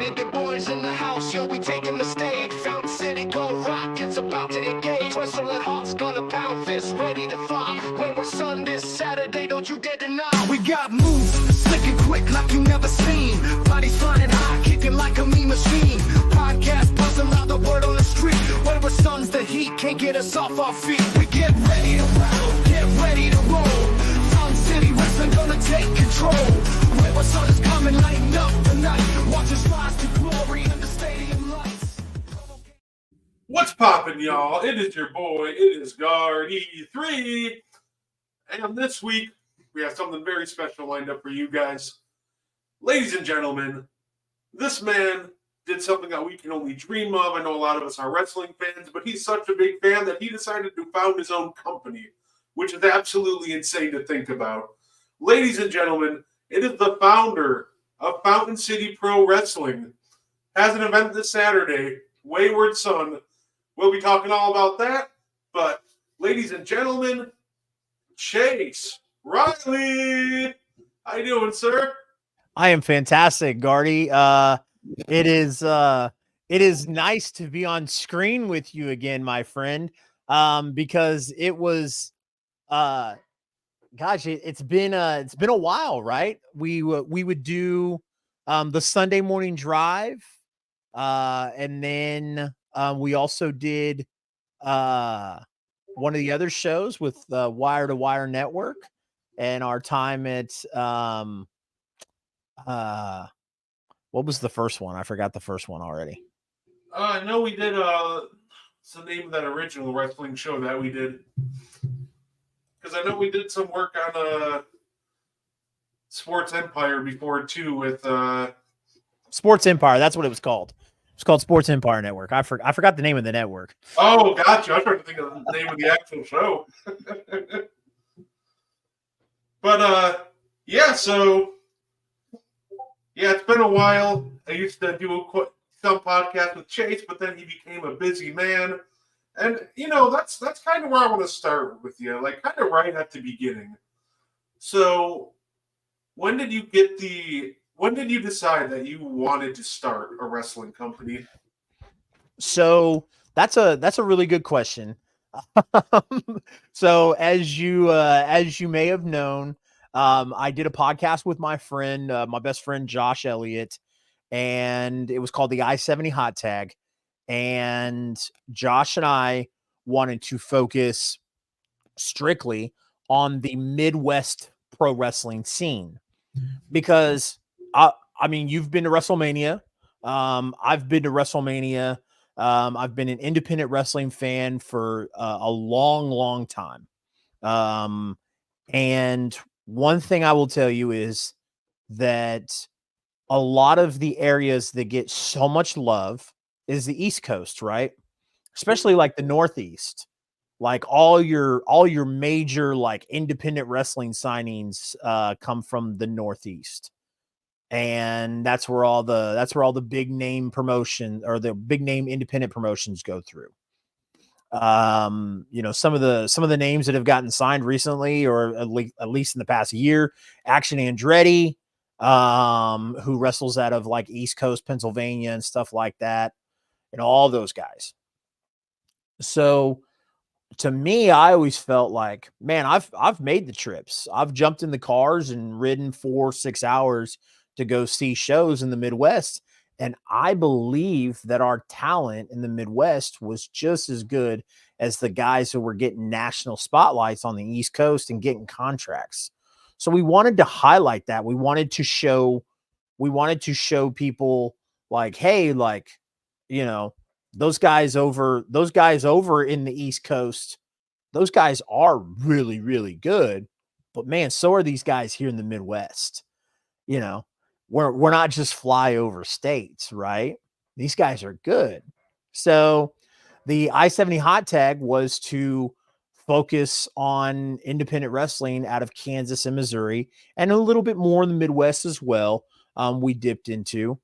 Meaty Boyz in the house, yo, we taking the stage. Fountain City, go rock, it's about to engage. Wrestling hearts gonna pound fists, ready to fly. When we're sun this Saturday, don't you dare deny. We got moves, slick and quick like you never seen. Bodies flying high, kicking like a mean machine. Podcast buzzing loud, the word on the street. When we're suns, the heat can't get us off our feet. We get ready to roll, get ready to roll. Fountain City wrestling gonna take control. When we're sun is coming, lighten up the night. Watch us rise to glory in the stadium lights. What's poppin', y'all? It is your boy. It is Guard-E3. And this week, we have something very special lined up for you guys. Ladies and gentlemen, this man did something that we can only dream of. I know a lot of us are wrestling fans, but he's such a big fan that he decided to found his own company, which is absolutely insane to think about. Ladies and gentlemen, it is the founder of Fountain City Pro Wrestling. Has an event this Saturday, Wayward Son. We'll be talking all about that. But, ladies and gentlemen, Chase Riley. How you doing, sir? I am fantastic, Guardy. It is nice to be on screen with you again, my friend. Because it was it's been a while, right? We would do the Sunday morning drive, and then we also did one of the other shows with Wire to Wire Network, and our time at what was the first one? I forgot the first one already. I know we did what's the name of that original wrestling show that we did? Because I know we did some work on Sports Empire before too with Sports Empire. That's what it was called. It's called Sports Empire Network. I forgot the name of the network. Oh, gotcha. I was trying to think of the name of the actual show. But yeah, so yeah, it's been a while. I used to do some podcast with Chase, but then he became a busy man. And, you know, that's kind of where I want to start with you, like kind of right at the beginning. So when did you decide that you wanted to start a wrestling company? So that's a really good question. So as you may have known, I did a podcast with my friend, my best friend, Josh Elliott, and it was called the I-70 Hot Tag. And Josh and I wanted to focus strictly on the Midwest pro wrestling scene because I mean, you've been to WrestleMania. I've been to WrestleMania. I've been an independent wrestling fan for a long, long time. And one thing I will tell you is that a lot of the areas that get so much love is the East Coast, right? Especially like the Northeast. Like all your major like independent wrestling signings come from the Northeast. And that's where all the big name promotion or the big name independent promotions go through. You know, some of the names that have gotten signed recently, or at least in the past year, Action Andretti, who wrestles out of like East Coast Pennsylvania and stuff like that, and all those guys. So to me, I always felt like, man, I've made the trips. I've jumped in the cars and ridden 4-6 hours to go see shows in the Midwest. And I believe that our talent in the Midwest was just as good as the guys who were getting national spotlights on the East Coast and getting contracts. So we wanted to highlight that. We wanted to show people like, hey, like, you know, those guys over in the East Coast, those guys are really, really good. But man, so are these guys here in the Midwest. You know, we're not just flyover states, right? These guys are good. So the I-70 Hot Tag was to focus on independent wrestling out of Kansas and Missouri, and a little bit more in the Midwest as well. We dipped into.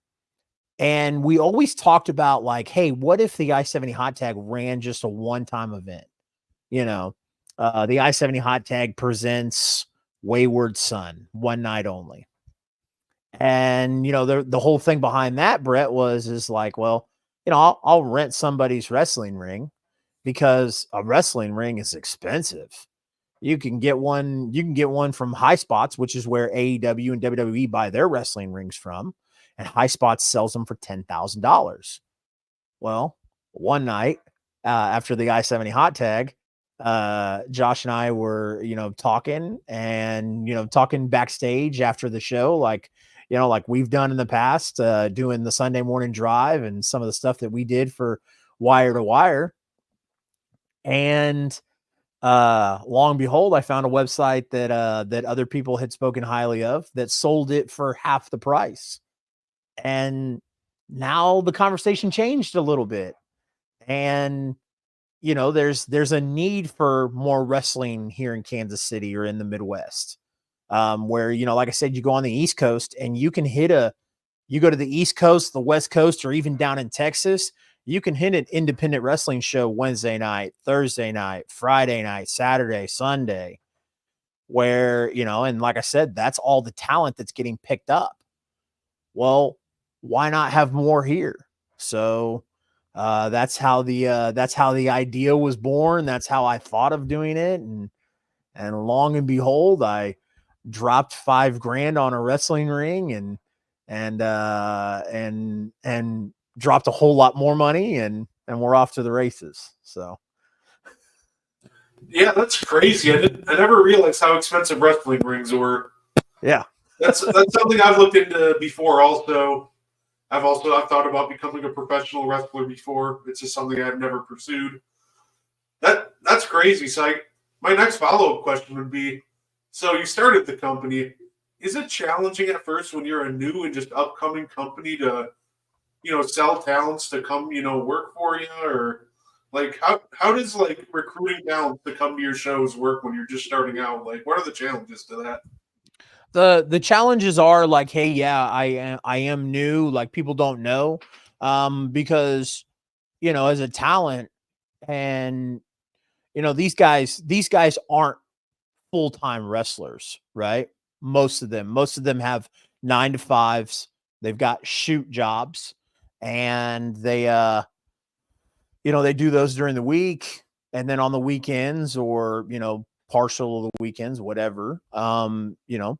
And we always talked about like, hey, what if the I-70 Hot Tag ran just a one-time event? You know, the I-70 Hot Tag presents Wayward Son, one night only. And, the whole thing behind that, Brett, is like, well, I'll rent somebody's wrestling ring because a wrestling ring is expensive. You can get one from High Spots, which is where AEW and WWE buy their wrestling rings from. And High Spots sells them for $10,000. Well, one night after the I-70 hot tag, Josh and I were, talking and, talking backstage after the show, like we've done in the past, doing the Sunday morning drive and some of the stuff that we did for Wire to Wire. And long and behold, I found a website that other people had spoken highly of that sold it for half the price. And now the conversation changed a little bit. And there's a need for more wrestling here in Kansas City or in the Midwest. Where, like I said, you go on the East Coast and you can you go to the East Coast, the West Coast, or even down in Texas, you can hit an independent wrestling show Wednesday night, Thursday night, Friday night, Saturday, Sunday, where, and like I said, that's all the talent that's getting picked up. Well, why not have more here? So that's how the idea was born. That's how I thought of doing it. And long and behold, I dropped $5,000 on a wrestling ring and dropped a whole lot more money and we're off to the races. So Yeah, that's crazy. I never realized how expensive wrestling rings were. yeah, that's something I've looked into before. Also, I've thought about becoming a professional wrestler before. It's just something I've never pursued. That's crazy. So my next follow-up question would be, so you started the company. Is it challenging at first when you're a new and just upcoming company to, sell talents to come, work for you? Or like how does like recruiting talent to come to your shows work when you're just starting out? Like, what are the challenges to that? The challenges are like, hey, yeah, I am new. Like people don't know, because, as a talent and, these guys aren't full-time wrestlers, right? Most of them have 9 to 5s. They've got shoot jobs and they they do those during the week and then on the weekends or, partial of the weekends, whatever, they'll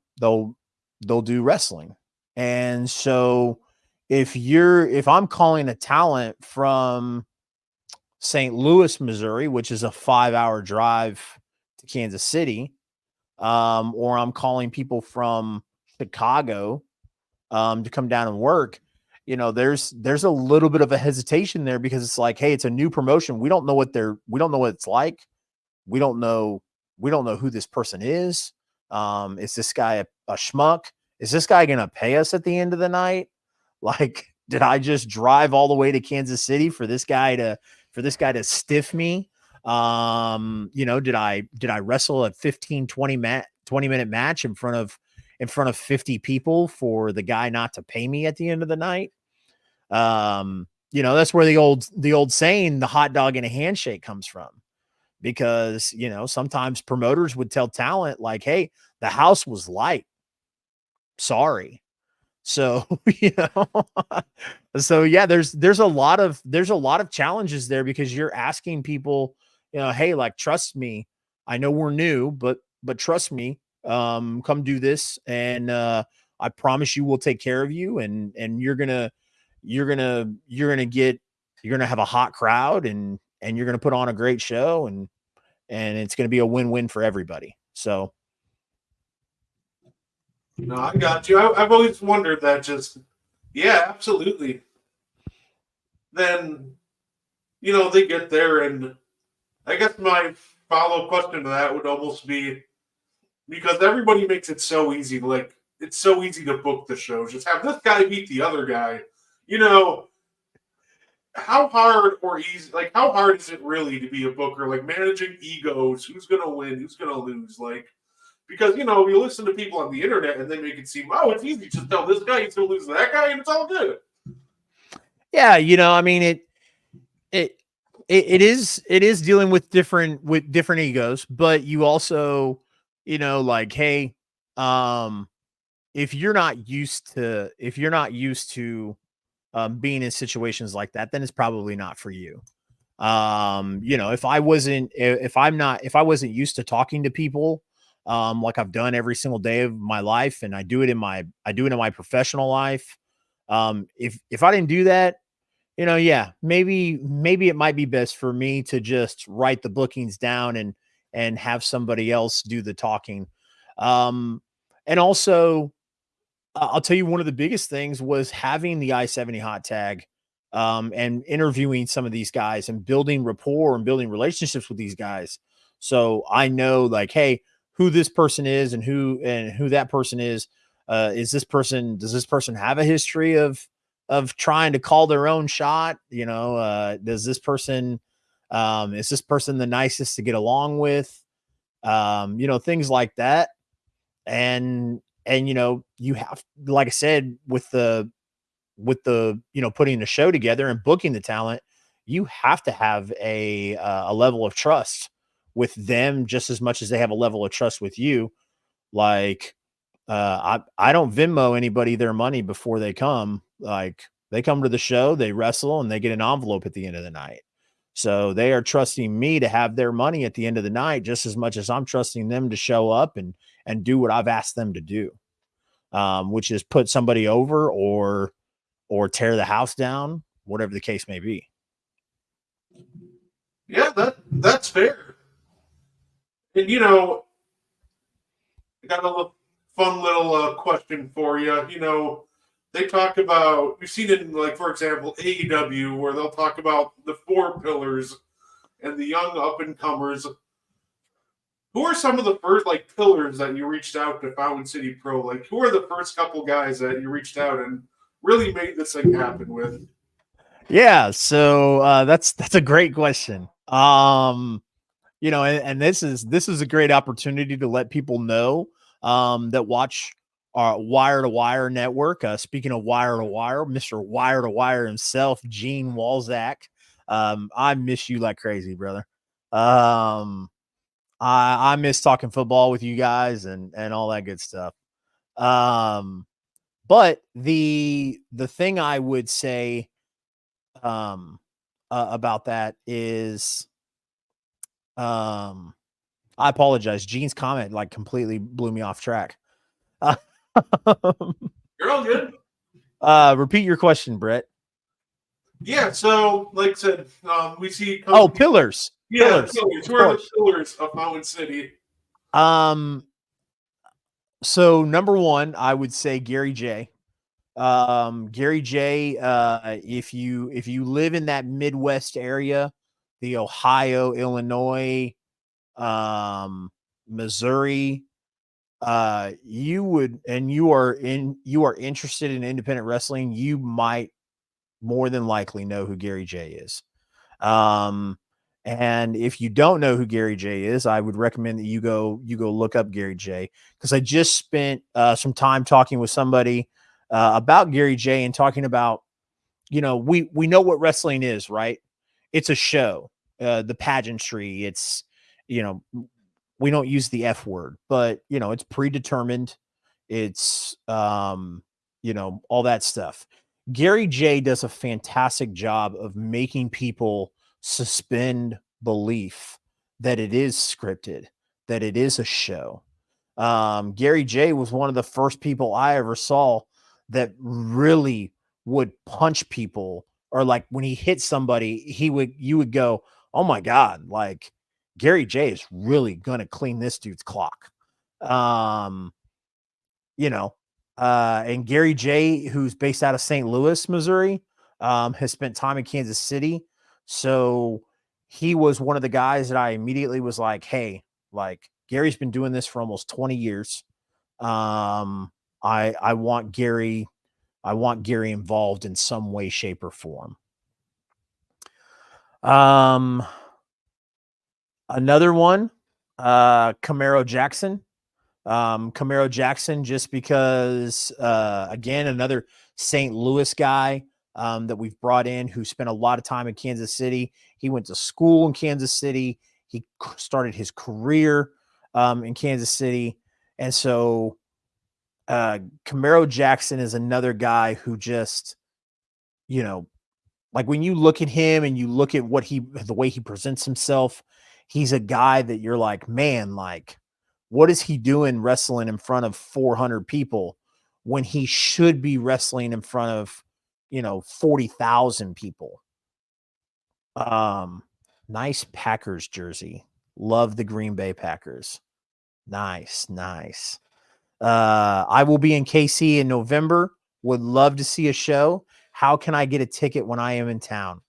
do wrestling. And so if I'm calling a talent from St. Louis, Missouri, which is a 5-hour drive to Kansas City, or I'm calling people from Chicago to come down and work, there's a little bit of a hesitation there because it's like, hey, it's a new promotion. We don't know what it's like. We don't know who this person is. Is this guy a schmuck? Is this guy going to pay us at the end of the night? Like, did I just drive all the way to Kansas City for this guy to stiff me? Did I wrestle a 20 minute match in front of 50 people for the guy not to pay me at the end of the night? That's where the old saying, the hot dog and a handshake, comes from. Because, sometimes promoters would tell talent like, hey, the house was light. Sorry. So, so yeah, there's a lot of challenges there because you're asking people, hey, like, trust me. I know we're new, but trust me, come do this. And, I promise you we'll take care of you. And you're going to have a hot crowd and you're going to put on a great show and it's going to be a win-win for everybody. So. No, I got you. I've always wondered that. Yeah, absolutely. Then, they get there, and I guess my follow-up question to that would almost be, because everybody makes it so easy, like, it's so easy to book the shows. Just have this guy beat the other guy. How hard or easy, like, how hard is it really to be a booker? Like, managing egos, who's going to win, who's going to lose, like, because, you listen to people on the internet and they make it seem, oh, it's easy. Just tell this guy he's going to lose to that guy and it's all good. Yeah. I mean, it is dealing with different egos, but you also, like, hey, if you're not used to being in situations like that, then it's probably not for you. If I wasn't used to talking to people, like I've done every single day of my life, and I do it in my professional life. If I didn't do that, yeah, maybe it might be best for me to just write the bookings down and have somebody else do the talking. And also, I'll tell you, one of the biggest things was having the I-70 hot tag, and interviewing some of these guys and building rapport and building relationships with these guys. So I know, like, hey, who this person is and who that person is. Does this person have a history of trying to call their own shot? Is this person the nicest to get along with? Things like that. And you have, like I said, with the putting the show together and booking the talent, you have to have a level of trust with them just as much as they have a level of trust with you. Like, I don't Venmo anybody their money before they come. Like, they come to the show, they wrestle, and they get an envelope at the end of the night. So they are trusting me to have their money at the end of the night just as much as I'm trusting them to show up and do what I've asked them to do, which is put somebody over or tear the house down, whatever the case may be. Yeah, that's fair. And I got a fun little question for you. They talk about, we've seen it in, like, for example, AEW, where they'll talk about the 4 pillars and the young up and comers. Who are some of the first, like, pillars that you reached out to Fountain City Pro? Like, who are the first couple guys that you reached out and really made this thing happen with? Yeah, so that's a great question. And this is a great opportunity to let people know that watch our Wire to Wire network. Speaking of Wire to Wire, Mr. Wire to Wire himself, Gene Walzak. I miss you like crazy, brother. I miss talking football with you guys and all that good stuff. But the thing I would say about that is, I apologize. Gene's comment like completely blew me off track. You're all good. Repeat your question, Brett. Yeah, so like I said, we see. Pillars. Yeah, pillars. Who are the pillars of Mountain City? So number one, I would say Gary J. Gary J. If you live in that Midwest area, the Ohio, Illinois, Missouri, you are interested in independent wrestling, you might more than likely know who Gary J is. And if you don't know who Gary J is, I would recommend that you go look up Gary J, because I just spent some time talking with somebody about Gary J and talking about, we know what wrestling is, right? It's a show, the pageantry. It's, we don't use the F word, but it's predetermined. It's, all that stuff. Gary J does a fantastic job of making people suspend belief that it is scripted, that it is a show. Gary J was one of the first people I ever saw that really would punch people, or like when he hit somebody, you would go, oh my God, like Gary J is really going to clean this dude's clock. And Gary J, who's based out of St. Louis, Missouri, has spent time in Kansas City. So he was one of the guys that I immediately was like, hey, like Gary's been doing this for almost 20 years. I want Gary involved in some way, shape, or form. Another one, Camaro Jackson. Camaro Jackson, just because, again, another St. Louis guy that we've brought in who spent a lot of time in Kansas City. He went to school in Kansas City. He started his career in Kansas City. And so Camaro Jackson is another guy who just, you know, like when you look at him and you look at the way he presents himself, he's a guy that you're like, man, like, what is he doing wrestling in front of 400 people when he should be wrestling in front of, 40,000 people? Nice Packers jersey. Love the Green Bay Packers. Nice. I will be in KC in November. Would love to see a show. How can I get a ticket when I am in town?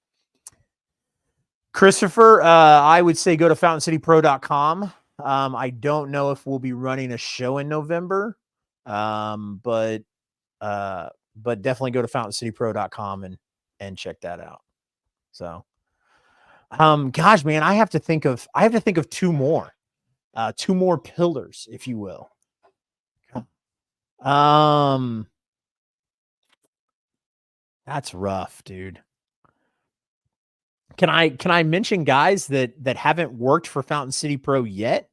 Christopher, I would say go to FountainCityPro.com. I don't know if we'll be running a show in November, but definitely go to FountainCityPro.com and check that out. So, gosh, man, I have to think of two more pillars, if you will. That's rough, dude. Can I mention guys that haven't worked for Fountain City Pro yet?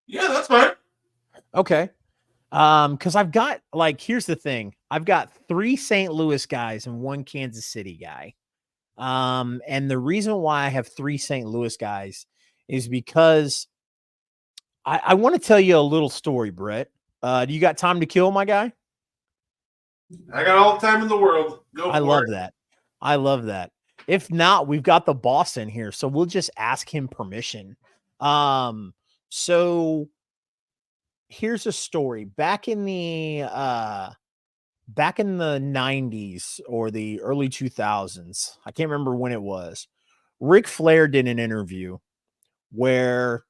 Yeah, that's fine. Okay. Because I've got, like, here's the thing. I've got 3 St. Louis guys and 1 Kansas City guy. And the reason why I have 3 St. Louis guys is because I want to tell you a little story, Brett. Do you got time to kill, my guy? I got all the time in the world. I love that. I love that. If not, we've got the boss in here, so we'll just ask him permission. So here's a story. Back in the 90s or the early 2000s, I can't remember when it was. Ric Flair did an interview where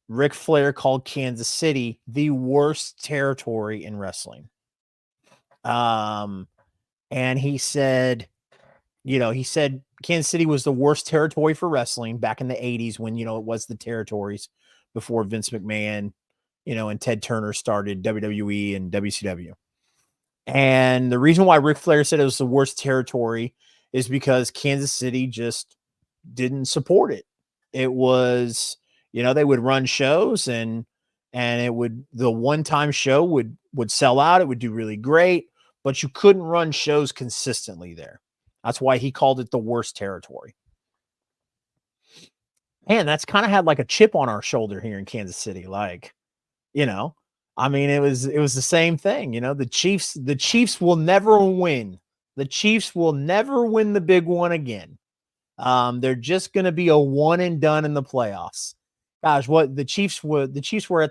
Ric Flair called Kansas City the worst territory in wrestling. And he said, Kansas City was the worst territory for wrestling back in the 80s when, it was the territories before Vince McMahon, and Ted Turner started WWE and WCW. And the reason why Ric Flair said it was the worst territory is because Kansas City just didn't support it. It was, they would run shows and the one-time show would sell out. It would do really great, but you couldn't run shows consistently there. That's why he called it the worst territory. Man, that's kind of had like a chip on our shoulder here in Kansas City. Like, I mean, it was the same thing. The Chiefs will never win. The Chiefs will never win the big one again. They're just going to be a one and done in the playoffs. Gosh, what the Chiefs were at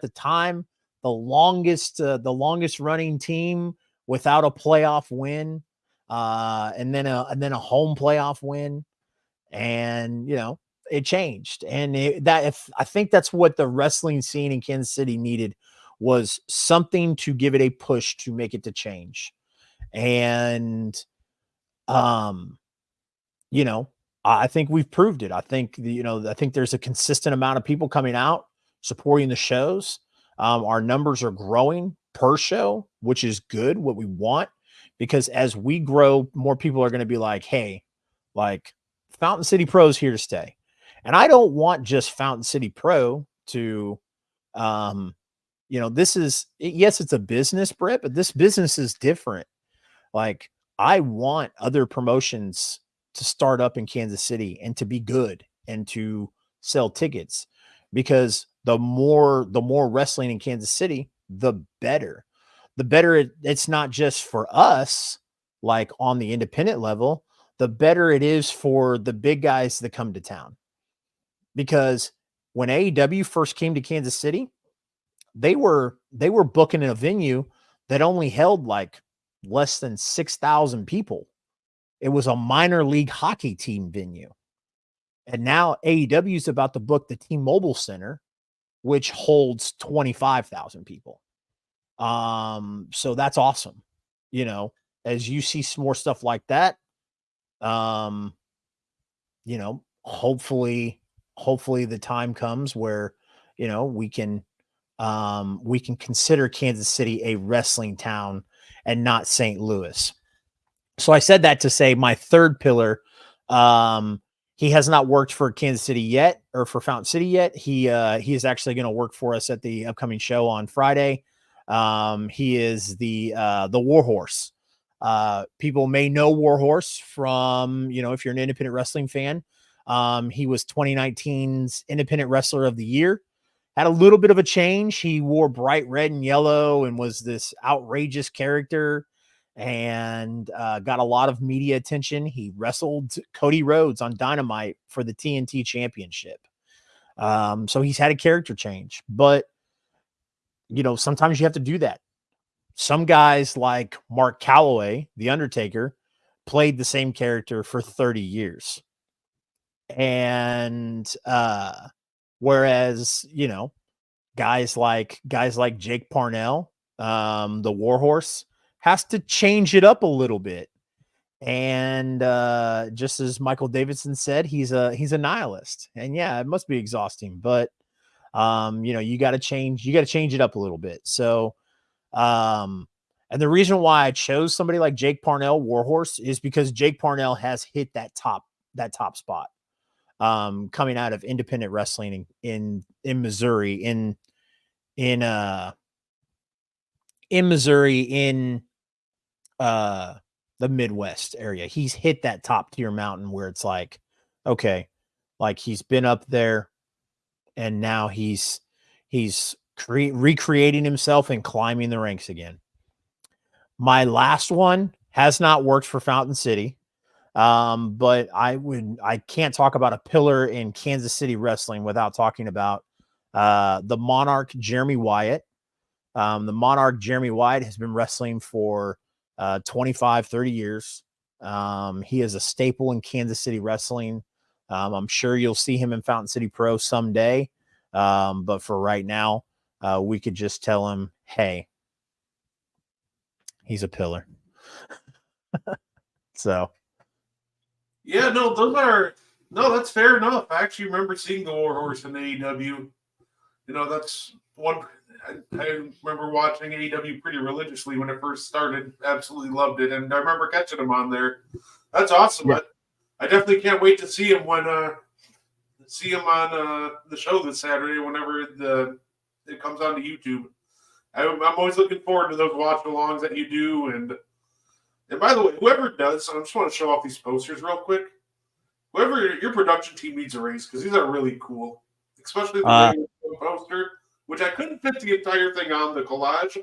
the time, the longest running team without a playoff win. And then a home playoff win, and it changed. And I think that's what the wrestling scene in Kansas City needed, was something to give it a push to make it to change. And I think we've proved it. I think I think there's a consistent amount of people coming out supporting the shows. Our numbers are growing per show, which is good, what we want. Because as we grow, more people are going to be like, hey, like Fountain City Pro is here to stay. And I don't want just Fountain City Pro to, this is, yes, it's a business, Brett, but this business is different. Like, I want other promotions to start up in Kansas City and to be good and to sell tickets, because the more wrestling in Kansas City, the better. The better it's not just for us, like on the independent level, the better it is for the big guys that come to town. Because when AEW first came to Kansas City, they were booking in a venue that only held like less than 6,000 people. It was a minor league hockey team venue. And now AEW is about to book the T-Mobile Center, which holds 25,000 people. So that's awesome. As you see some more stuff like that, hopefully the time comes where, we can consider Kansas City a wrestling town and not St. Louis. So I said that to say my third pillar, he has not worked for Kansas City yet, or for Fountain City yet. He is actually going to work for us at the upcoming show on Friday. He is the Warhorse. People may know Warhorse from, if you're an independent wrestling fan. He was 2019's Independent Wrestler of the Year. Had a little bit of a change. He wore bright red and yellow and was this outrageous character and got a lot of media attention. He wrestled Cody Rhodes on Dynamite for the TNT Championship. So he's had a character change, but sometimes you have to do that. Some guys like Mark Calloway, The Undertaker, played the same character for 30 years. And whereas, guys like Jake Parnell, the Warhorse, has to change it up a little bit. And just as Michael Davidson said, he's a nihilist. And yeah, it must be exhausting, but you got to change it up a little bit. So and the reason why I chose somebody like Jake Parnell, Warhorse, is because Jake Parnell has hit that top spot. Coming out of independent wrestling in Missouri, in Missouri, in the Midwest area. He's hit that top tier mountain where it's like, okay, like he's been up there and now he's recreating himself and climbing the ranks again. My last one has not worked for Fountain City. But I can't talk about a pillar in Kansas City wrestling without talking about the Monarch Jeremy Wyatt. The Monarch Jeremy Wyatt has been wrestling for 25, 30 years. He is a staple in Kansas City wrestling. I'm sure you'll see him in Fountain City Pro someday. But for right now, we could just tell him, hey, he's a pillar. So. Yeah, that's fair enough. I actually remember seeing the Warhorse in AEW. That's one. I remember watching AEW pretty religiously when it first started. Absolutely loved it, and I remember catching him on there. That's awesome. Yeah. I definitely can't wait to see him on the show this Saturday whenever it comes onto YouTube. I'm always looking forward to those watch-alongs that you do, and by the way, whoever does, I just want to show off these posters real quick. Whoever your production team needs a raise because these are really cool, especially the poster, which I couldn't fit the entire thing on the collage,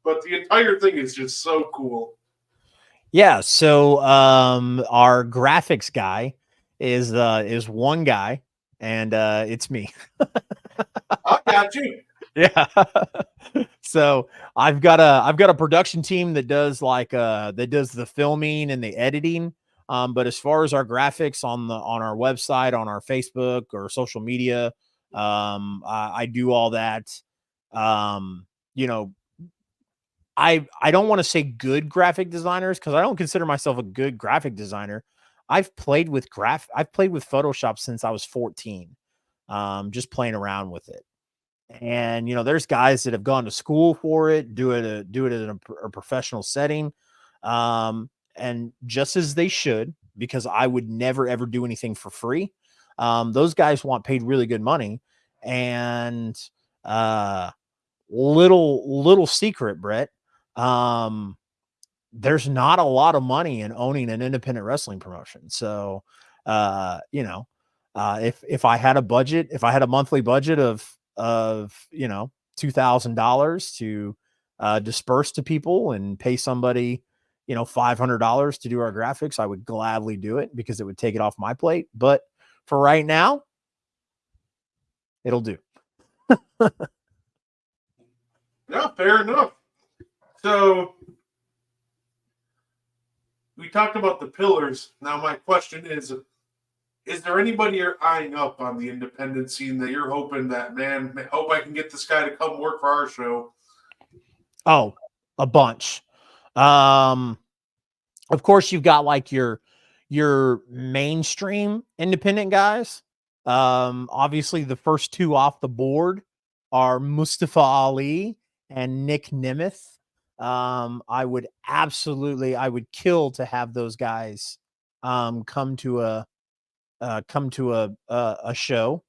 but the entire thing is just so cool. Yeah. So our graphics guy is one guy, and it's me. I got you. Yeah. So I've got a production team that does the filming and the editing. But as far as our graphics on our website, on our Facebook or social media, I do all that. I don't want to say good graphic designers because I don't consider myself a good graphic designer. I've played with Photoshop since I was 14, just playing around with it. And there's guys that have gone to school for it, do it in a professional setting, and just as they should, because I would never ever do anything for free. Those guys want paid really good money, and little secret, Brett. There's not a lot of money in owning an independent wrestling promotion. So, if I had a budget, if I had a monthly budget of $2,000 to disperse to people and pay somebody, $500 to do our graphics, I would gladly do it because it would take it off my plate. But for right now, it'll do. Yeah, fair enough. So we talked about the pillars. Now my question is there anybody you're eyeing up on the independent scene that you're hoping that, man, hope I can get this guy to come work for our show? Oh, a bunch. Of course, you've got like your mainstream independent guys. Obviously, the first two off the board are Mustafa Ali and Nick Nemeth. I would kill to have those guys come to a show.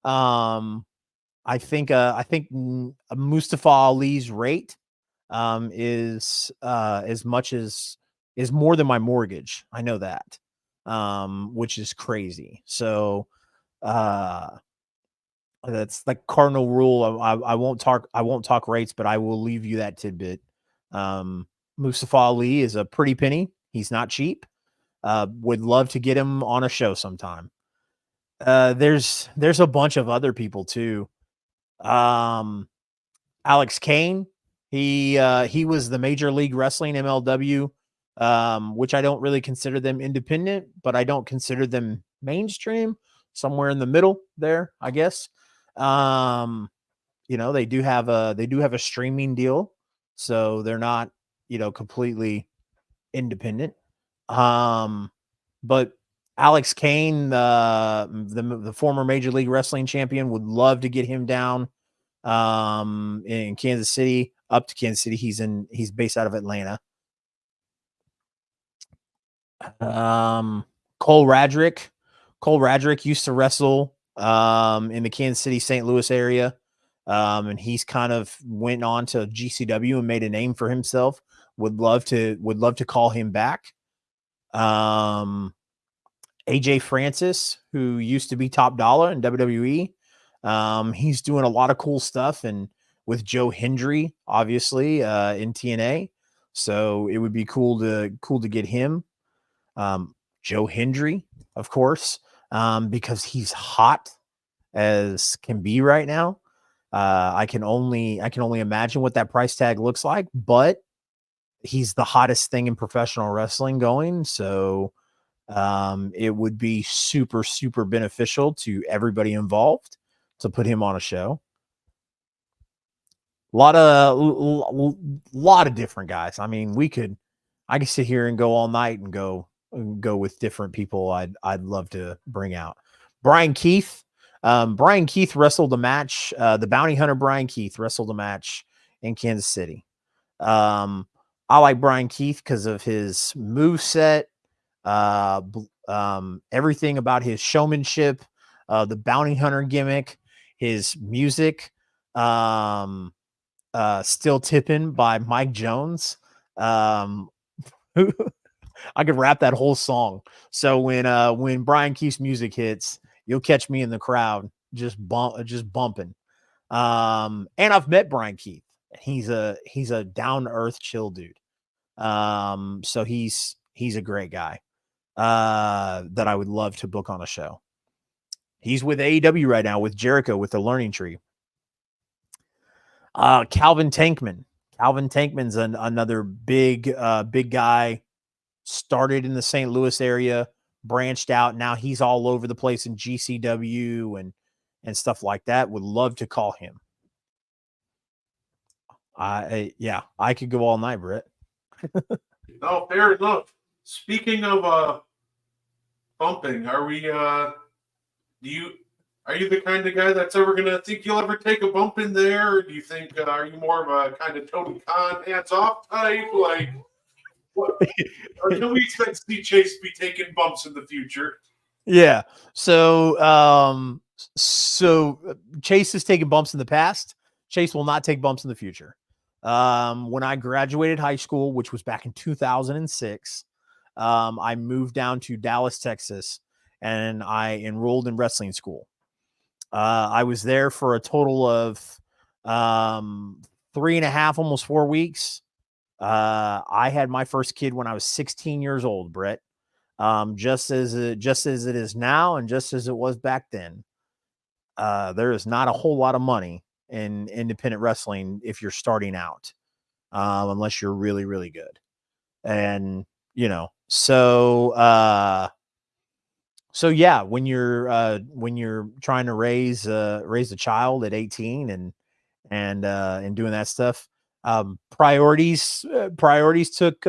I think Mustafa Ali's rate is as much as is more than my mortgage. I know that, which is crazy. So that's like cardinal rule. I won't talk rates, but I will leave you that tidbit. Mustafa Ali is a pretty penny. He's not cheap. Would love to get him on a show sometime. There's a bunch of other people too. Alex Kane, he was the Major League Wrestling MLW, which I don't really consider them independent, but I don't consider them mainstream. Somewhere in the middle there, I guess. They do have a streaming deal, so they're not completely independent. But Alex Kane, the former Major League Wrestling champion, would love to get him down in Kansas City, up to Kansas City. He's based out of Atlanta. Cole Radrick used to wrestle in the Kansas City, St. Louis area. And he's kind of went on to GCW and made a name for himself. Would love to call him back. AJ Francis, who used to be Top Dollar in WWE. He's doing a lot of cool stuff and with Joe Hendry, obviously, in TNA. So it would be cool to get him. Joe Hendry, of course, because he's hot as can be right now. I can only imagine what that price tag looks like, but he's the hottest thing in professional wrestling going. So it would be super, super beneficial to everybody involved to put him on a show. A lot of different guys. I mean, I could sit here and go all night and go with different people I'd love to bring out. Brian Keith. Brian Keith wrestled a match. The bounty hunter Brian Keith wrestled a match in Kansas City. I like Brian Keith because of his moveset, everything about his showmanship, the bounty hunter gimmick, his music, Still Tipping by Mike Jones. I could rap that whole song. So when Brian Keith's music hits, you'll catch me in the crowd just bumping. And I've met Brian Keith. He's a down to earth, chill dude. So he's a great guy that I would love to book on a show. He's with AEW right now with Jericho with the Learning Tree. Calvin Tankman. Calvin Tankman's another big guy. Started in the St. Louis area, branched out. Now he's all over the place in GCW and stuff like that. Would love to call him. I could go all night, Brett. No, fair enough. Speaking of bumping, are you the kind of guy that's ever gonna think you'll ever take a bump in there, or do you think are you more of a kind of Tony Khan hands off type? Like, what? Or can we expect to see Chase be taking bumps in the future? Yeah. So Chase has taken bumps in the past. Chase will not take bumps in the future. When I graduated high school, which was back in 2006, I moved down to Dallas, Texas, and I enrolled in wrestling school. I was there for a total of 3.5, almost 4 weeks. I had my first kid when I was 16 years old, Brett. Just as it is now, and just as it was back then. There is not a whole lot of money in independent wrestling if you're starting out, unless you're really, really good. And so yeah, when you're trying to raise a child at 18 and doing that stuff, priorities took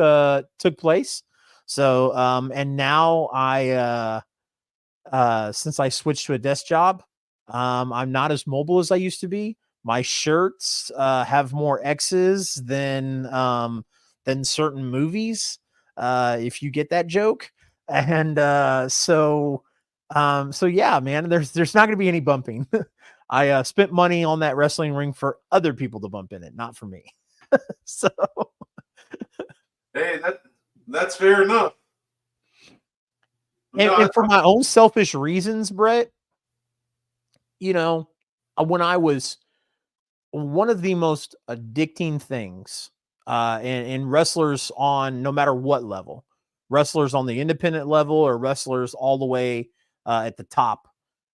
place. So and now I since I switched to a desk job, I'm not as mobile as I used to be. My shirts have more X's than certain movies, if you get that joke. And so yeah, man, there's not going to be any bumping. I spent money on that wrestling ring for other people to bump in it, not for me. So, Hey, that's fair enough. and for my own selfish reasons, Brett, you know, when I was one of the most addicting things in wrestlers on no matter what level, wrestlers on the independent level or wrestlers all the way at the top,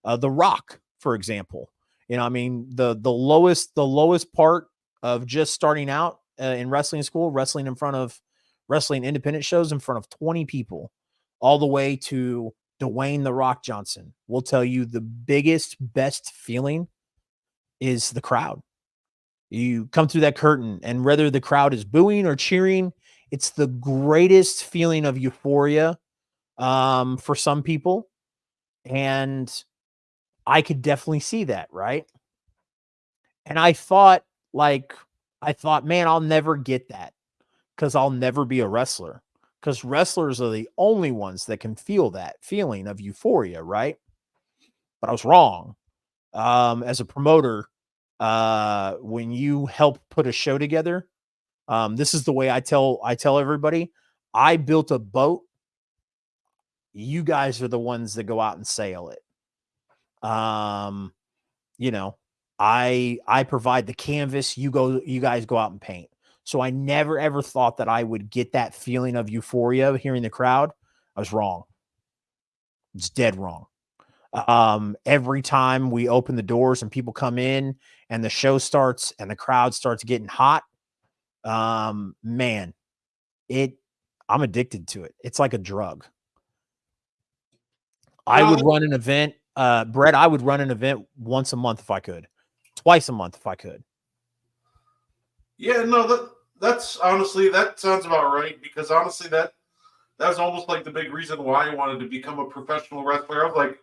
The Rock, for example. I mean, the lowest part of just starting out in wrestling school, wrestling independent shows in front of 20 people, all the way to Dwayne The Rock Johnson, will tell you the biggest, best feeling is the crowd. You come through that curtain, and whether the crowd is booing or cheering, it's the greatest feeling of euphoria for some people. And I could definitely see that, right? And I thought, man, I'll never get that because I'll never be a wrestler. Because wrestlers are the only ones that can feel that feeling of euphoria, right? But I was wrong. As a promoter, when you help put a show together, this is the way I tell everybody, I built a boat. You guys are the ones that go out and sail it. You know, I provide the canvas, you guys go out and paint. So I never ever thought that I would get that feeling of euphoria hearing the crowd. I was wrong. It's dead wrong. Every time we open the doors and people come in and the show starts and the crowd starts getting hot, man, I'm addicted to it. It's like a drug. I would run an event, Brett, I would run an event once a month if I could, twice a month if I could. Yeah, no, that's honestly, that sounds about right, because honestly that was almost like the big reason why I wanted to become a professional wrestler. I was like,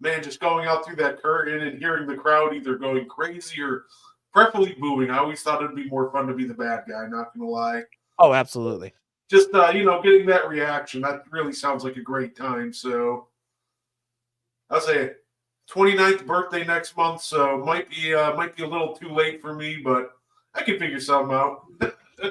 man, just going out through that curtain and hearing the crowd either going crazy or preferably booing. I always thought it'd be more fun to be the bad guy, not gonna lie. Oh, absolutely. Just getting that reaction, that really sounds like a great time. So I'll say 29th birthday next month, so might be a little too late for me, but I can figure something out.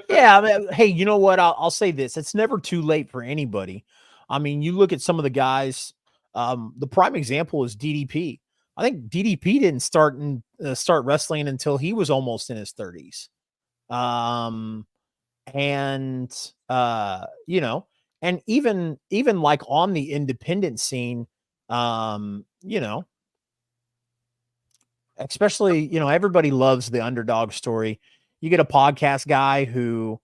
Yeah, I mean, hey, you know what? I'll say this: it's never too late for anybody. I mean, you look at some of the guys. The prime example is DDP. I think DDP didn't start wrestling until he was almost in his 30s. And and even like on the independent scene, especially, everybody loves the underdog story. You get a podcast guy who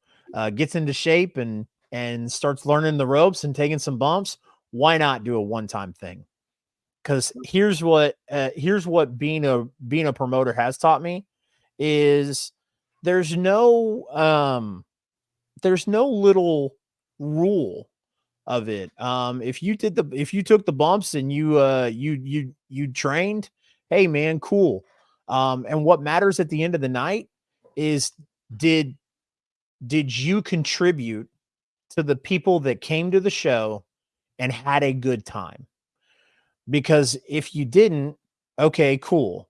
gets into shape and starts learning the ropes and taking some bumps. Why not do a one-time thing? Because here's what being a promoter has taught me is there's no little rule of it. If you took the bumps and you trained, hey man, cool. And what matters at the end of the night is did you contribute to the people that came to the show and had a good time? Because if you didn't, okay, cool.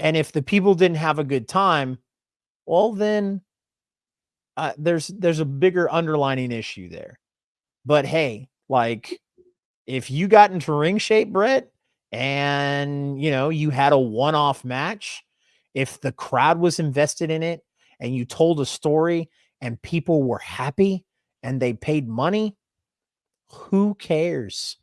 And if the people didn't have a good time, well then there's a bigger underlining issue there. But hey, like if you got into ring shape, Brett, and you had a one-off match, if the crowd was invested in it and you told a story and people were happy and they paid money, who cares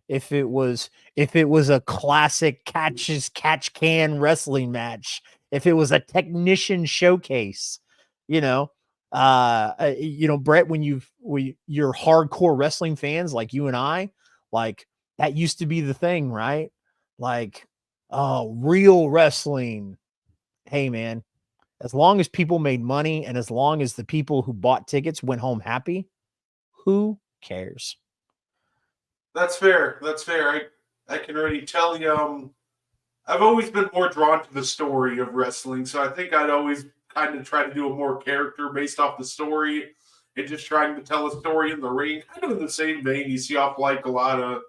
if it was a classic catch can wrestling match, if it was a technician showcase, Brett, when you're hardcore wrestling fans like you and I, like that used to be the thing, right? Like, oh, real wrestling. Hey man, as long as people made money and as long as the people who bought tickets went home happy, who cares? That's fair. That's fair. I can already tell you. I've always been more drawn to the story of wrestling, so I think I'd always kind of try to do a more character based off the story and just trying to tell a story in the ring, kind of in the same vein you see off like a lot of,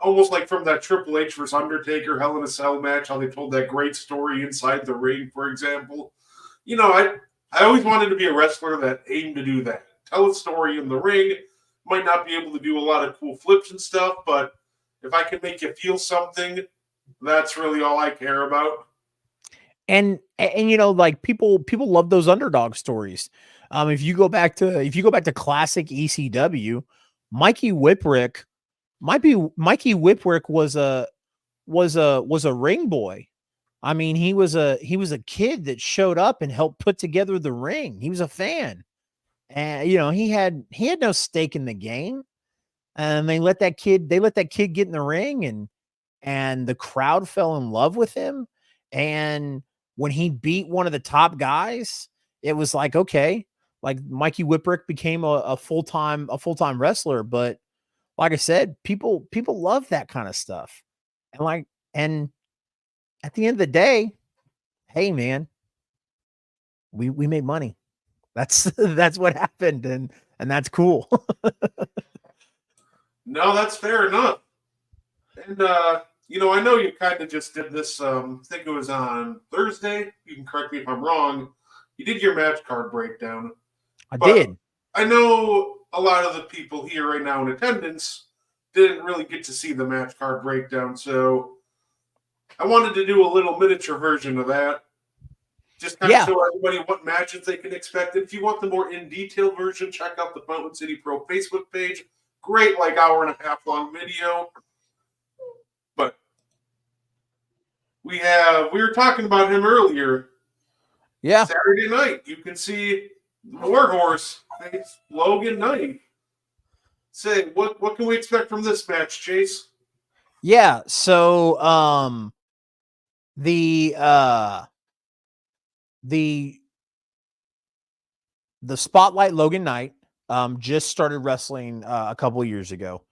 almost like from that Triple H versus Undertaker Hell in a Cell match, how they told that great story inside the ring, for example. I always wanted to be a wrestler that aimed to do that. Tell a story in the ring. Might not be able to do a lot of cool flips and stuff, but if I can make you feel something, that's really all I care about. And you know, like people love those underdog stories. If you go back to classic ECW, Mikey Whipwreck, Mikey Whipwreck was a ring boy. I mean, he was a kid that showed up and helped put together the ring. He was a fan. And you know, he had no stake in the game. And they let that kid get in the ring, and the crowd fell in love with him. And when he beat one of the top guys, it was like, okay, like Mikey Whipwreck became a full-time wrestler. But like I said, people love that kind of stuff. And at the end of the day, hey man, we made money. That's that's what happened, and that's cool. No, that's fair enough. And you know, I know you kind of just did this. I think it was on Thursday. You can correct me if I'm wrong. You did your match card breakdown. I But did. I know a lot of the people here right now in attendance didn't really get to see the match card breakdown, so I wanted to do a little miniature version of that. Just kind of Yeah. show everybody what matches they can expect. And if you want the more in-detail version, check out the Fountain City Pro Facebook page. Great, like hour and a half long video. But we were talking about him earlier. Yeah. Saturday night, you can see Warhorse face Logan Knight. Say, what can we expect from this match, Chase? Yeah. So the Spotlight Logan Knight just started wrestling a couple of years ago,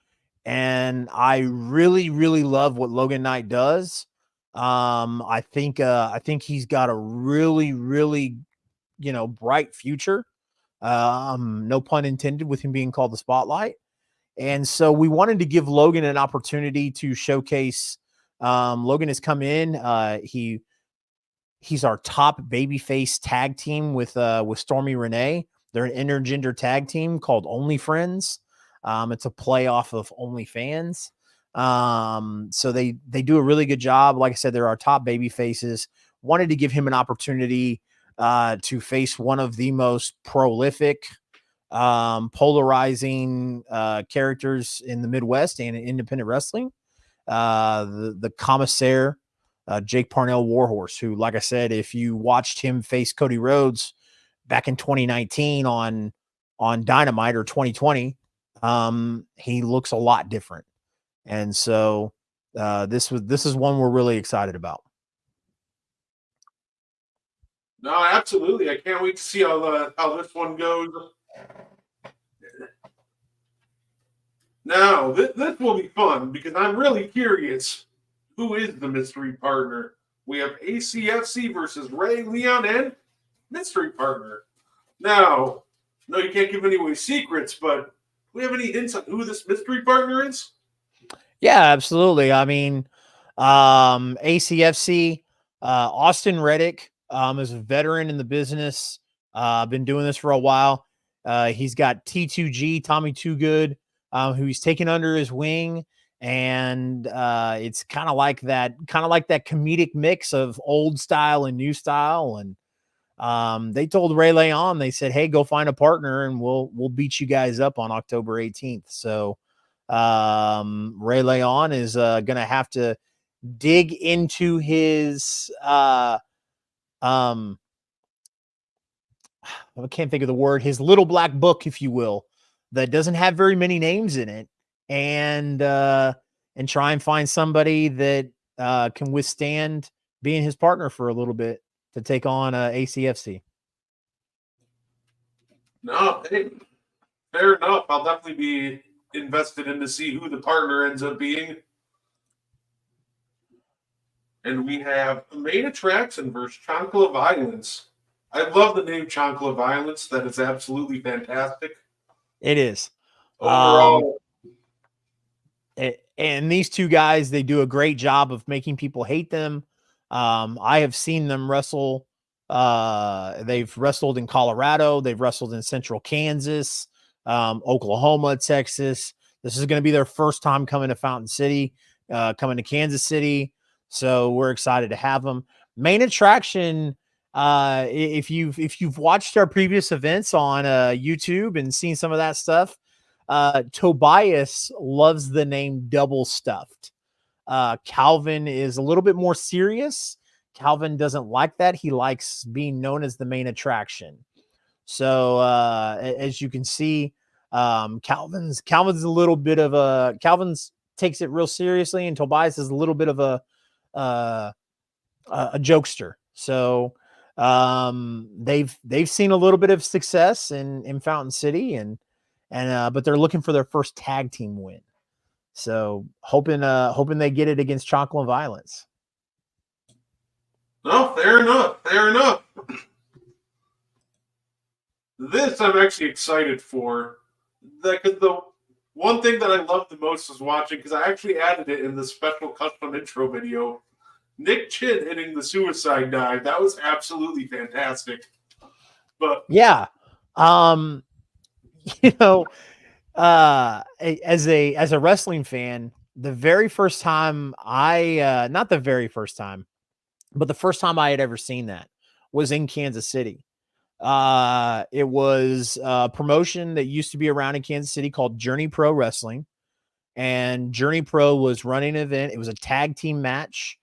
and I really love what Logan Knight does. I think he's got a really bright future. No pun intended with him being called the Spotlight. And so we wanted to give Logan an opportunity to showcase. Logan has come in. He's our top babyface tag team with Stormy Renee. They're an intergender tag team called Only Friends. It's a playoff of OnlyFans. So they do a really good job. Like I said, they're our top baby faces. Wanted to give him an opportunity to face one of the most prolific, polarizing characters in the Midwest and in independent wrestling. The commissaire, Jake Parnell Warhorse, who, like I said, if you watched him face Cody Rhodes back in 2019 on Dynamite or 2020, he looks a lot different. And so this is one we're really excited about. No, absolutely. I can't wait to see how this one goes. Now, this will be fun because I'm really curious. Who is the mystery partner? We have ACFC versus Ray Leon and mystery partner. Now, no, you can't give any secrets, but do we have any hints on who this mystery partner is? Yeah, absolutely. I mean, ACFC, Austin Reddick is a veteran in the business. Been doing this for a while. He's got T2G, Tommy Too Good, who he's taken under his wing. And it's kind of like that comedic mix of old style and new style. And they told Ray Leon, they said, hey, go find a partner and we'll beat you guys up on October 18th. So Ray Leon is going to have to dig into his I can't think of the word, his little black book, if you will, that doesn't have very many names in it, and try and find somebody that can withstand being his partner for a little bit to take on ACFC. No, hey, fair enough. I'll definitely be invested in to see who the partner ends up being. And we have Main Attraction versus Chancla Violence. I love the name Chancla Violence. That is absolutely fantastic. It is. Overall. And these two guys, they do a great job of making people hate them. I have seen them wrestle They've wrestled in Colorado. They've wrestled in Central Kansas, Oklahoma, Texas. This is going to be their first time coming to Fountain City, coming to Kansas City. So we're excited to have them. Main attraction. If you've watched our previous events on YouTube and seen some of that stuff, Tobias loves the name Double Stuffed. Calvin is a little bit more serious. Calvin doesn't like that. He likes being known as the main attraction. So as you can see, Calvin's a little bit of Calvin's takes it real seriously, and Tobias is a little bit of a jokester. So they've seen a little bit of success in Fountain City, and but they're looking for their first tag team win. So hoping they get it against Chocolate Violence. No, fair enough. Fair enough. This I'm actually excited for. Because the one thing that I love the most is watching, because I actually added it in the special custom intro video, Nick Chin hitting the suicide dive. That was absolutely fantastic. But yeah, you know, as a wrestling fan, the very first time not the very first time, but the first time I had ever seen that was in Kansas City. It was a promotion that used to be around in Kansas City called Journey Pro Wrestling, and Journey Pro was running an event. It was a tag team match,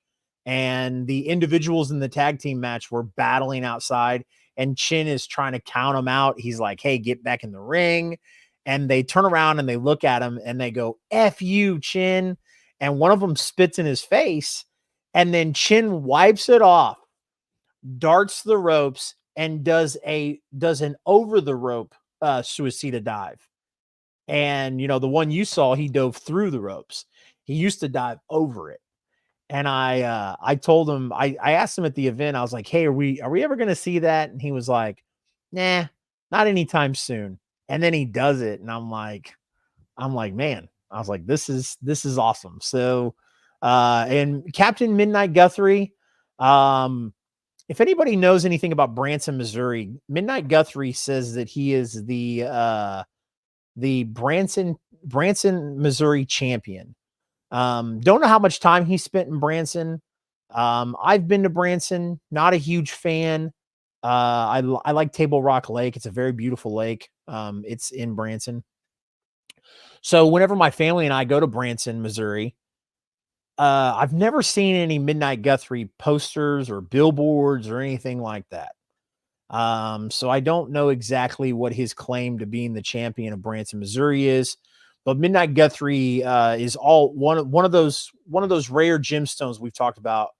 and the individuals in the tag team match were battling outside, and Chin is trying to count them out. He's like, "Hey, get back in the ring." And they turn around and they look at him and they go, "F you, Chin." And one of them spits in his face, and then Chin wipes it off, darts the ropes, and does an over the rope suicida dive. And the one you saw, he dove through the ropes. He used to dive over it. And I told him, I asked him at the event, I was like, "Hey, are we ever going to see that?" And he was like, "Nah, not anytime soon." And then he does it, and I'm like, man, I was like, this is awesome. So, and Captain Midnight Guthrie, if anybody knows anything about Branson, Missouri, Midnight Guthrie says that he is the Branson, Missouri champion. Don't know how much time he spent in Branson. I've been to Branson, not a huge fan. I like Table Rock Lake. It's a very beautiful lake. It's in Branson. So whenever my family and I go to Branson, Missouri, I've never seen any Midnight Guthrie posters or billboards or anything like that. So I don't know exactly what his claim to being the champion of Branson, Missouri is, but Midnight Guthrie is one of those rare gemstones we've talked about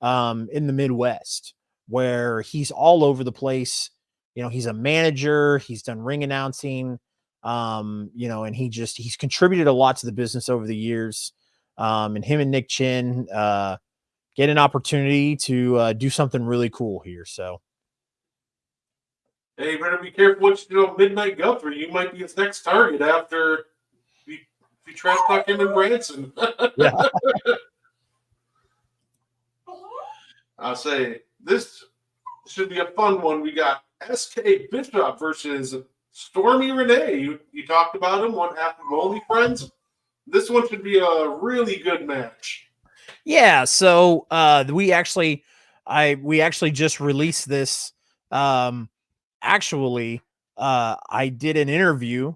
in the Midwest, where he's all over the place. He's a manager, he's done ring announcing, and he's contributed a lot to the business over the years. And him and Nick Chin get an opportunity to do something really cool here. So, hey, you better be careful what you do on Midnight Guthrie. You might be his next target after you trash talk him in Branson. yeah. I'll say this should be a fun one. We got SK Bishop versus Stormy Renee. You talked about him, one half of Only Friends. This one should be a really good match. Yeah. So we actually just released this. I did an interview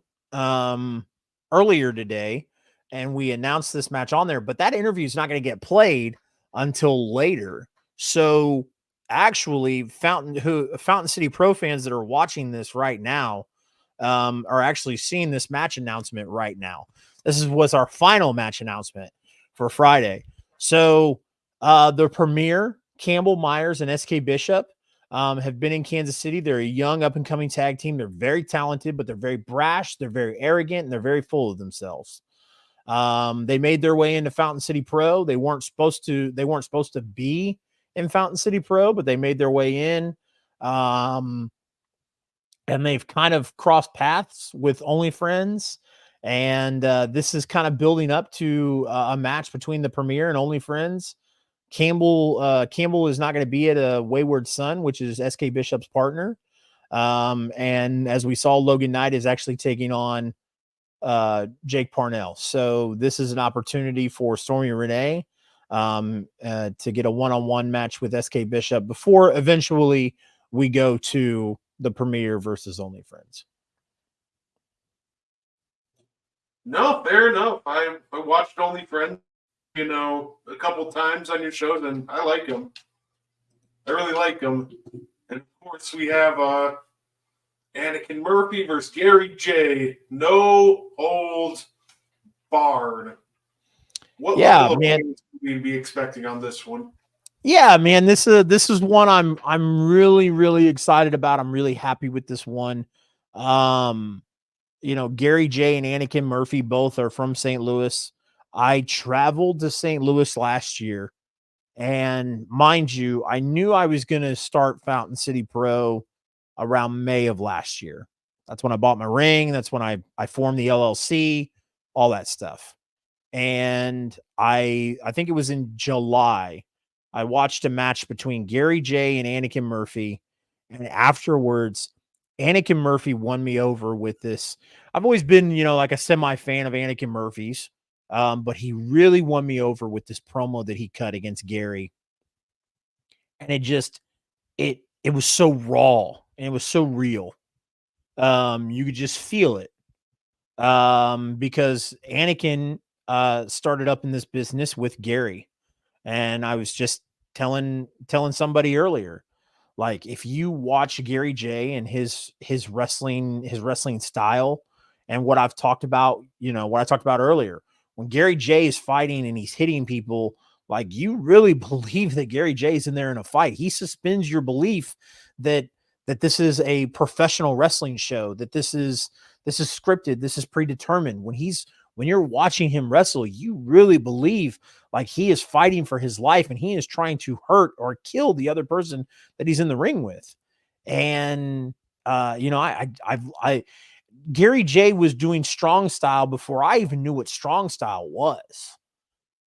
earlier today, and we announced this match on there, but that interview is not going to get played until later. So actually, Fountain City Pro fans that are watching this right now are actually seeing this match announcement right now. This was our final match announcement for Friday. So the Premier, Campbell Myers and SK Bishop, have been in Kansas City. They're a young up-and-coming tag team. They're very talented, but they're very brash. They're very arrogant, and they're very full of themselves. They made their way into Fountain City Pro. They weren't supposed to be in Fountain City Pro, but they made their way in. And they've kind of crossed paths with Only Friends. And this is kind of building up to a match between the Premier and Only Friends. Campbell is not going to be at a Wayward Son, which is SK Bishop's partner. And as we saw, Logan Knight is actually taking on Jake Parnell. So this is an opportunity for Stormy Renee to get a one-on-one match with SK Bishop before eventually we go to the premiere versus Only Friends. No, fair enough. I watched Only Friends, a couple times on your shows, and I like them. I really like them. And of course, we have Anakin Murphy versus Gary J. No holds barred. What level of points would we be expecting on this one? Yeah, man, this is one I'm really, really excited about. I'm really happy with this one. Gary J and Anakin Murphy both are from St. Louis. I traveled to St. Louis last year, and mind you, I knew I was going to start Fountain City Pro around May of last year. That's when I bought my ring. That's when I formed the LLC, all that stuff. And I think it was in July, I watched a match between Gary J and Anakin Murphy. And afterwards, Anakin Murphy won me over with this. I've always been, like a semi-fan of Anakin Murphy's. But he really won me over with this promo that he cut against Gary. And it was so raw and it was so real. You could just feel it. Because Anakin started up in this business with Gary. And I was just telling somebody earlier, like, if you watch Gary J and his wrestling style and what I've talked about, what I talked about earlier, when Gary J is fighting and he's hitting people, like, you really believe that Gary J is in there in a fight. He suspends your belief that this is a professional wrestling show, that this is scripted, this is predetermined. When you're watching him wrestle, you really believe like he is fighting for his life and he is trying to hurt or kill the other person that he's in the ring with. And Gary J was doing strong style before I even knew what strong style was.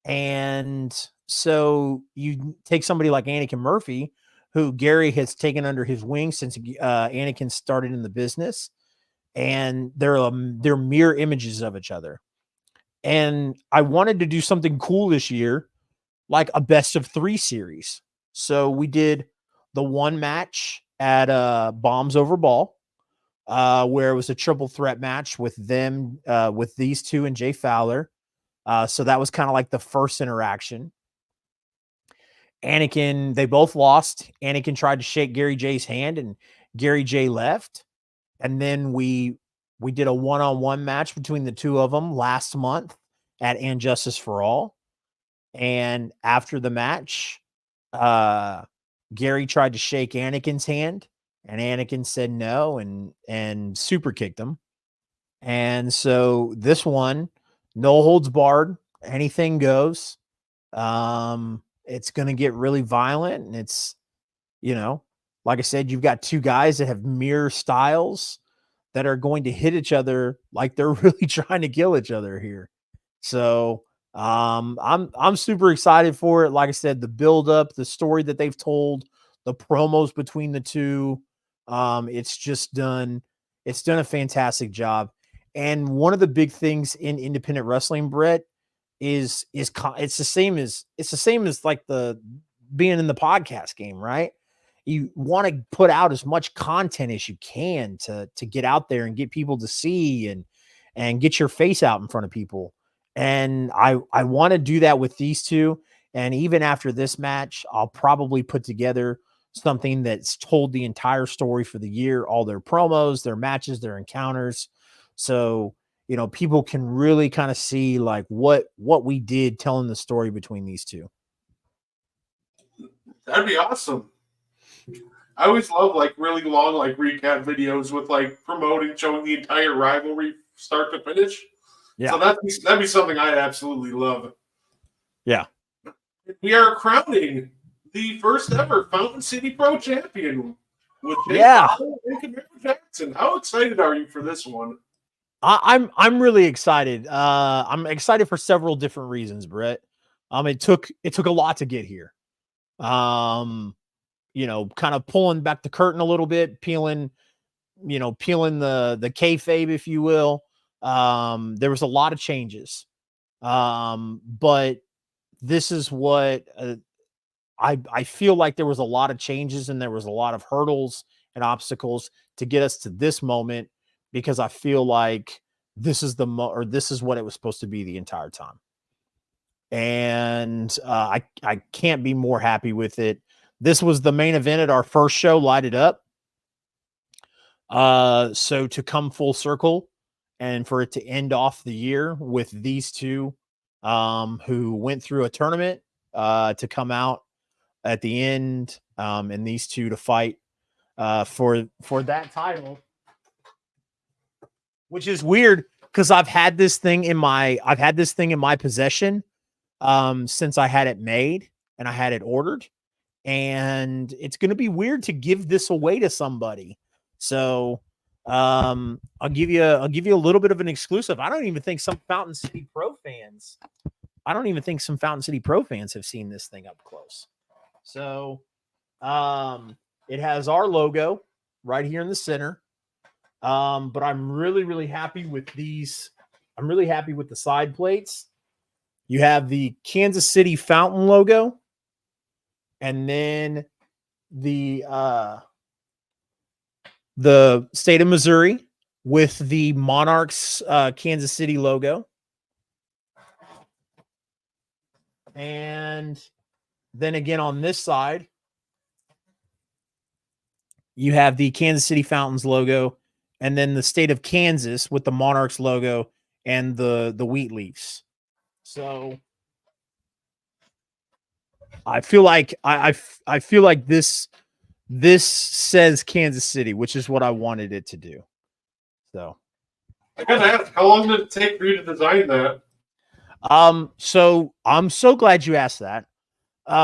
And so you take somebody like Anakin Murphy, who Gary has taken under his wing since Anakin started in the business, and they're mirror images of each other. And I wanted to do something cool this year, like a best of 3 series. So we did the one match at Bombs Over Ball, where it was a triple threat match with them, with these two and Jay Fowler. So that was kind of like the first interaction. Anakin, they both lost. Anakin tried to shake Gary J's hand and Gary J left. And then we did a one-on-one match between the two of them last month at And Justice for All. And after the match, Gary tried to shake Anakin's hand and Anakin said no and super kicked him. And so this one, no holds barred, anything goes. It's going to get really violent, and it's, like I said, you've got two guys that have mirror styles that are going to hit each other like they're really trying to kill each other here. So I'm super excited for it. Like I said, the build up, the story that they've told, the promos between the two, it's done a fantastic job. And one of the big things in independent wrestling, Brett, is it's the same as like the being in the podcast game, right? You want to put out as much content as you can to get out there and get people to see and get your face out in front of people. And I want to do that with these two. And even after this match, I'll probably put together something that's told the entire story for the year, all their promos, their matches, their encounters. So, people can really kind of see like what we did telling the story between these two. That'd be awesome. I always love like really long like recap videos with like promoting, showing the entire rivalry start to finish. Yeah. So that'd be something I absolutely love. Yeah. We are crowning the first ever Fountain City Pro champion with Jake Jackson. How excited are you for this one? I'm really excited. I'm excited for several different reasons, Brett. It took a lot to get here. You know, kind of pulling back the curtain a little bit, peeling the kayfabe, if you will. There was a lot of changes. But this is what I feel like there was a lot of changes and there was a lot of hurdles and obstacles to get us to this moment, because I feel like this is this is what it was supposed to be the entire time. And I can't be more happy with it. This was the main event at our first show, Light It Up. So to come full circle and for it to end off the year with these two who went through a tournament to come out at the end, and these two to fight for that title, which is weird because I've had this thing in my possession since I had it made and I had it ordered, and it's going to be weird to give this away to somebody. So I'll give you a little bit of an exclusive. I don't even think some Fountain City Pro fans have seen this thing up close. So it has our logo right here in the center. But I'm really, really happy with these. I'm really happy with the side plates. You have the Kansas City Fountain logo, and then the state of Missouri with the Monarchs Kansas City logo. And then again on this side, you have the Kansas City Fountains logo, and then the state of Kansas with the Monarchs logo and the wheat leaves. So I feel like I feel like this says Kansas City, which is what I wanted it to do. So I gotta ask, how long did it take for you to design that? So I'm so glad you asked that.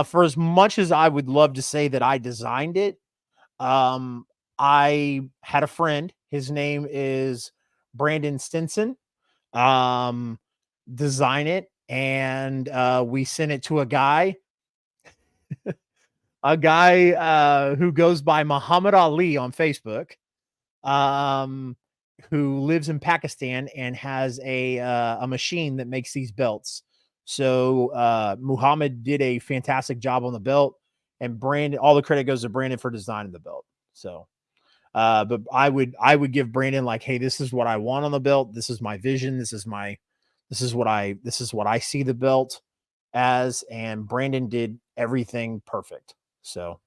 For as much as I would love to say that I designed it, I had a friend. His name is Brandon Stinson. Design it, and we sent it to a guy who goes by Muhammad Ali on Facebook, who lives in Pakistan and has a machine that makes these belts. So Muhammad did a fantastic job on the belt, and Brandon, all the credit goes to Brandon for designing the belt. So but I would give Brandon, like, hey, this is what I want on the belt. This is my vision. This is what I see the belt as. And Brandon did everything perfect. So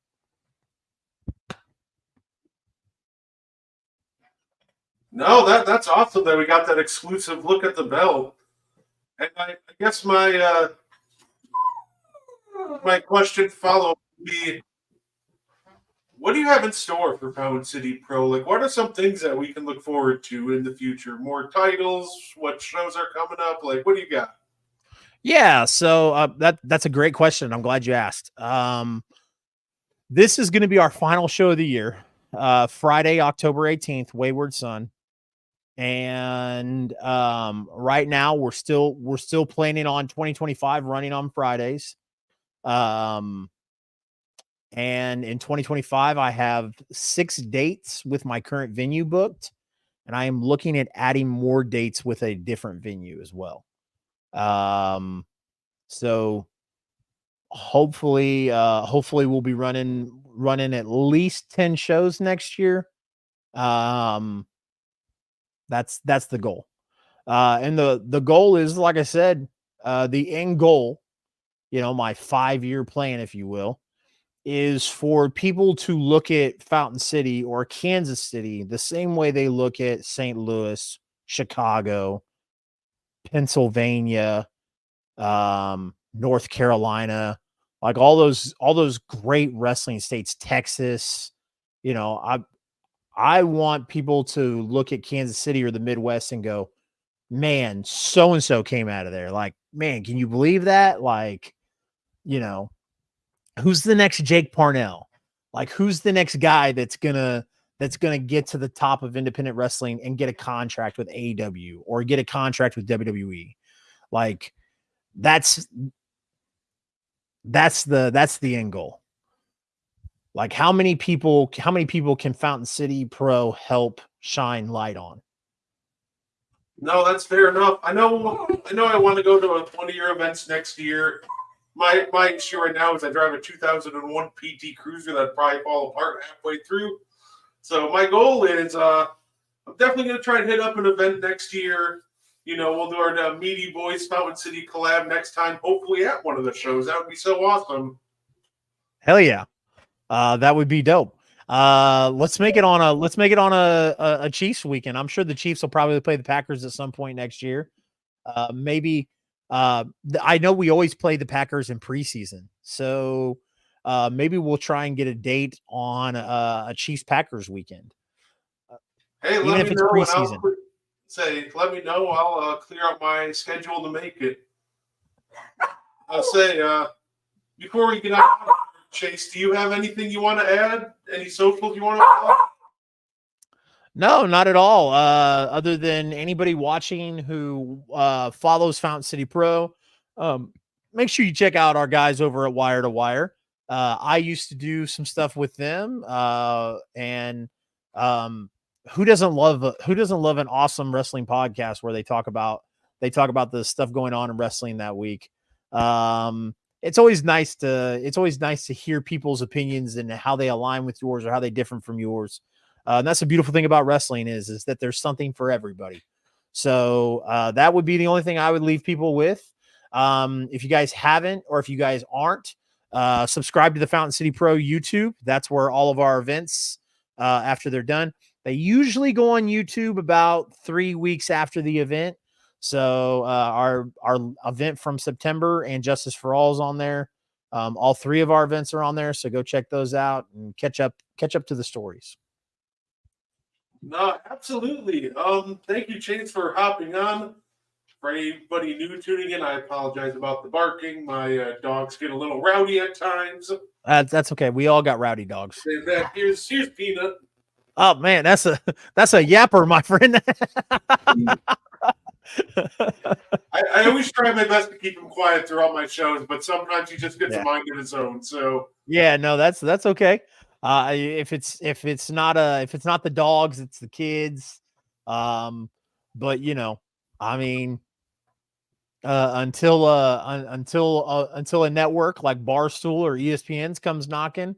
No, that's awesome that we got that exclusive look at the belt. And I guess my question follow-up would be, what do you have in store for Fountain City Pro? Like, what are some things that we can look forward to in the future? More titles? What shows are coming up? Like, what do you got? yeah, so that's a great question. I'm glad you asked. This is going to be our final show of the year, Friday, October 18th, Wayward Sun. And right now we're still planning on 2025 running on Fridays. And in 2025, I have 6 dates with my current venue booked, and I am looking at adding more dates with a different venue as well. So hopefully we'll be running at least 10 shows next year. That's the goal. And the goal is, like I said, the end goal, my 5-year plan, if you will, is for people to look at Fountain City or Kansas City the same way they look at St. Louis, Chicago, Pennsylvania, North Carolina, like all those great wrestling states, Texas. I want people to look at Kansas City or the Midwest and go, man, so-and-so came out of there. Like, man, can you believe that? Like, who's the next Jake Parnell? Like, who's the next guy that's gonna get to the top of independent wrestling and get a contract with AEW or get a contract with WWE? Like, that's That's the end goal. Like how many people can Fountain City Pro help shine light on? No, that's fair enough. I know I want to go to one of your events next year. My issue right now is I drive a 2001 PT Cruiser that'd probably fall apart halfway through. So my goal is I'm definitely going to try and hit up an event next year. We'll do our Meaty Boyz Fountain City collab next time, hopefully at one of the shows. That would be so awesome. Hell yeah. That would be dope. Let's make it on a Chiefs weekend. I'm sure the Chiefs will probably play the Packers at some point next year. Maybe I know we always play the Packers in preseason. So maybe we'll try and get a date on a Chiefs Packers weekend. Hey, even let if me it's know. preseason. Let me know. I'll clear out my schedule to make it. I'll say, before we get out, Chase, do you have anything you want to add? Any socials you want to follow? No, not at all. Other than anybody watching who follows Fountain City Pro, make sure you check out our guys over at Wire to Wire. I used to do some stuff with them, and who doesn't love an awesome wrestling podcast where they talk about the stuff going on in wrestling that week. It's always nice to hear people's opinions and how they align with yours or how they differ from yours. And that's the beautiful thing about wrestling is that there's something for everybody. So that would be the only thing I would leave people with. If you guys haven't, or if you guys aren't, subscribe to the Fountain City Pro YouTube. That's where all of our events, after they're done, they usually go on YouTube about 3 weeks after the event. So our event from September and Justice for All is on there. All 3 of our events are on there. So go check those out and catch up to the stories. No, absolutely. Thank you, Chase, for hopping on. For anybody new tuning in, I apologize about the barking. My dogs get a little rowdy at times. That's okay. We all got rowdy dogs. Here's Peanut. Oh man, that's a yapper, my friend. I always try my best to keep him quiet throughout my shows, but sometimes he just gets a mind of his own. So yeah, no, that's okay. If it's not the dogs, it's the kids. But I mean, until a network like Barstool or ESPN's comes knocking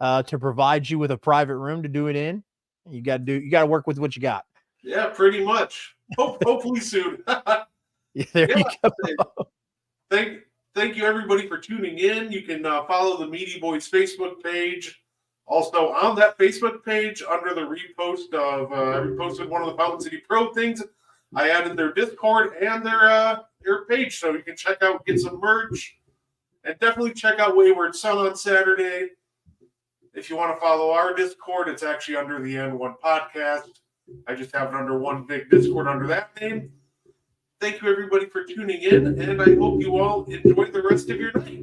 to provide you with a private room to do it in, you got to work with what you got. Yeah, pretty much. Hopefully soon. There you go. Thank you everybody for tuning in. You can follow the Meaty Boyz Facebook page. Also on that Facebook page, under the repost of I reposted one of the Fountain City Pro things. I added their Discord and their page, so you can check out, get some merch, and definitely check out Wayward Son on Saturday. If you want to follow our Discord, it's actually under the N1 Podcast. I just have it under one big Discord under that name. Thank you, everybody, for tuning in, and I hope you all enjoy the rest of your night.